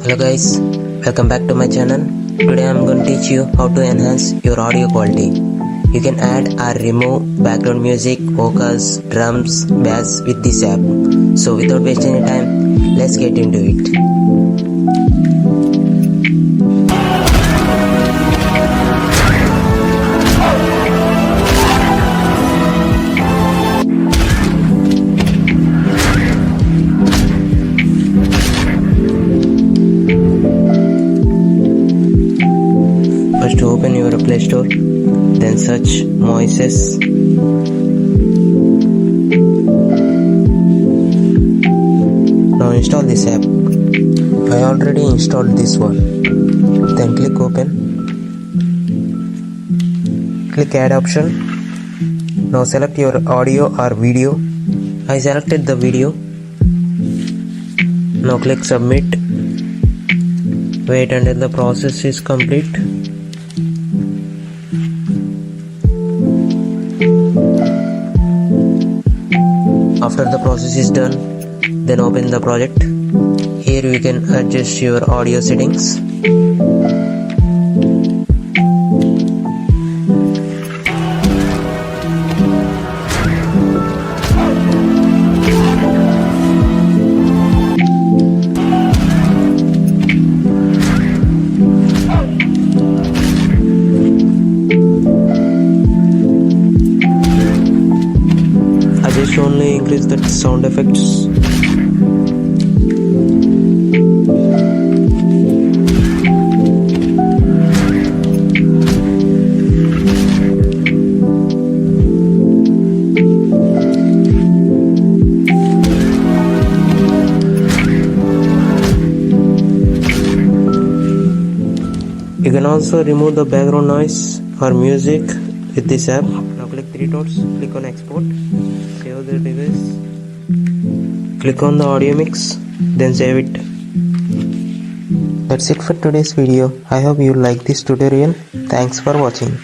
Hello guys, welcome back to my channel. Today I am going to teach you how to enhance your audio quality. You can add or remove background music, vocals, drums, bass with this app. So without wasting any time, let's get into it. First open your Play Store, then search Moises. Now install this app. I already installed this one. Then click open. Click add option. Now select your audio or video. I selected the video. Now click submit. Wait until the process is complete. After the process is done, then open the project. Here you can adjust your audio settings. I just only increase the sound effects. You can also remove the background noise or music with this app. Now click three dots, click on export, save the device, click on the audio mix, then save it. That's it for today's video. I hope you like this tutorial. Thanks for watching.